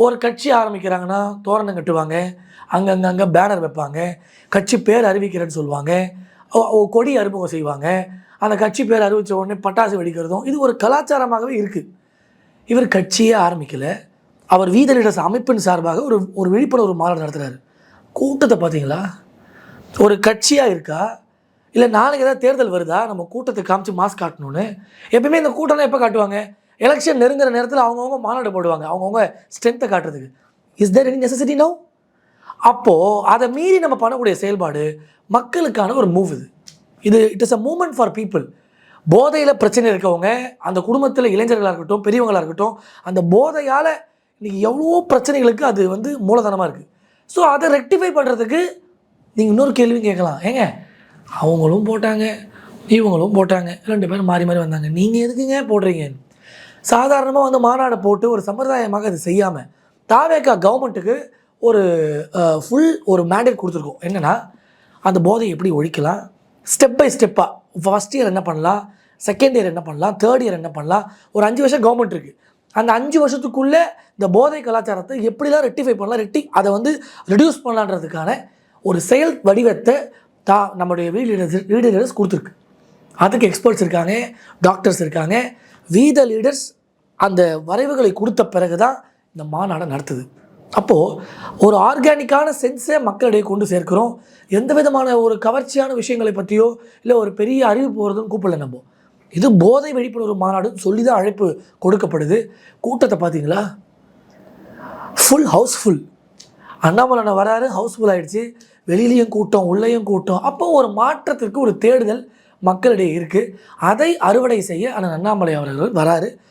ஒரு கட்சி ஆரம்பிக்கிறாங்கன்னா தோரணம் கட்டுவாங்க, அங்கங்கே பேனர் வைப்பாங்க, கட்சி பேர் அறிவிக்கிறேன்னு சொல்லுவாங்க, கொடி அறிமுகம் செய்வாங்க. அந்த கட்சி பேர் அறிவித்த உடனே பட்டாசு வெடிக்கிறதும் இது ஒரு கலாச்சாரமாகவே இருக்குது. இவர் கட்சியே ஆரம்பிக்கல, அவர் வீத லீடர்ஸ் அமைப்பின் சார்பாக ஒரு ஒரு விழிப்புணர்வு மாநாடு நடத்துகிறாரு. கூட்டத்தை பார்த்தீங்களா? ஒரு கட்சியாக இருக்கா, இல்லை நாளைக்கு ஏதாவது தேர்தல் வருதா நம்ம கூட்டத்தை காமிச்சு மாஸ் காட்டணும்னு? எப்பயுமே இந்த கூட்டம்லாம் எப்போ காட்டுவாங்க? எலெக்ஷன் நெருங்குற நேரத்தில் அவங்கவுங்க மாநாடு போடுவாங்க, அவங்கவுங்க ஸ்ட்ரென்த்தை காட்டுறதுக்கு. Is there any necessity now? அப்போது அதை மீறி நம்ம பண்ணக்கூடிய செயல்பாடு மக்களுக்கான ஒரு மூவ். இது it is a moment for people. போதையில் பிரச்சனை இருக்கவங்க, அந்த குடும்பத்தில் இளைஞர்களாக இருக்கட்டும், பெரியவங்களாக இருக்கட்டும், அந்த போதையால் இன்றைக்கி எவ்வளோ பிரச்சனைகளுக்கு அது மூலதனமாக இருக்குது. ஸோ அதை ரெக்டிஃபை பண்ணுறதுக்கு நீங்கள் இன்னொரு கேள்வி கேட்கலாம். ஏங்க அவங்களும் போட்டாங்க, இவங்களும் போட்டாங்க, 2 பேரும் மாறி மாறி வந்தாங்க, நீங்கள் எதுக்குங்க போடுறீங்க? சாதாரணமாக மாநாடை போட்டு ஒரு சம்பிரதாயமாக அது செய்யாமல் தாவேகா கவர்மெண்ட்டுக்கு ஒரு ஒரு மேண்டேட் கொடுத்துருக்கோம். என்னென்னா, அந்த போதையை எப்படி ஒழிக்கலாம், ஸ்டெப் பை ஸ்டெப்பாக ஃபஸ்ட் இயர் என்ன பண்ணலாம், செகண்ட் இயர் என்ன பண்ணலாம், தேர்ட் இயர் என்ன பண்ணலாம், ஒரு 5 வருஷம் கவர்மெண்ட் இருக்குது. அந்த 5 வருஷத்துக்குள்ளே இந்த போதை கலாச்சாரத்தை எப்படிலாம் ரெக்டிஃபை பண்ணலாம், அதை ரெடியூஸ் பண்ணலான்றதுக்கான ஒரு செயல் வடிவத்தை நம்முடைய வீடு லீடர்ஸ் கொடுத்துருக்கு. அதுக்கு எக்ஸ்பர்ட்ஸ் இருக்காங்க, டாக்டர்ஸ் இருக்காங்க, வீத லீடர்ஸ் அந்த வரைவுகளை கொடுத்த பிறகு தான் இந்த மாநாடை நடத்துது. அப்போது ஒரு ஆர்கானிக்கான சென்ஸை மக்களிடையே கொண்டு சேர்க்கிறோம். எந்த விதமான ஒரு கவர்ச்சியான விஷயங்களை பற்றியோ இல்லை ஒரு பெரிய அறிவு போகிறதுன்னு கூப்பிடல. நம்ம இது போதை விழிப்புணர்வு மாநாடுன்னு சொல்லி தான் அழைப்பு கொடுக்கப்படுது. கூட்டத்தை பார்த்தீங்களா? Full Housefull. அண்ணாமலை வராரு, ஹவுஸ்ஃபுல் ஆகிடுச்சு. வெளியிலையும் கூட்டம், உள்ளேயும் கூட்டம். அப்போ ஒரு மாற்றத்திற்கு ஒரு தேடுதல் மக்களிடையே இருக்குது. அதை அறுவடை செய்ய அண்ணன் அண்ணாமலை அவர்கள் வராரு.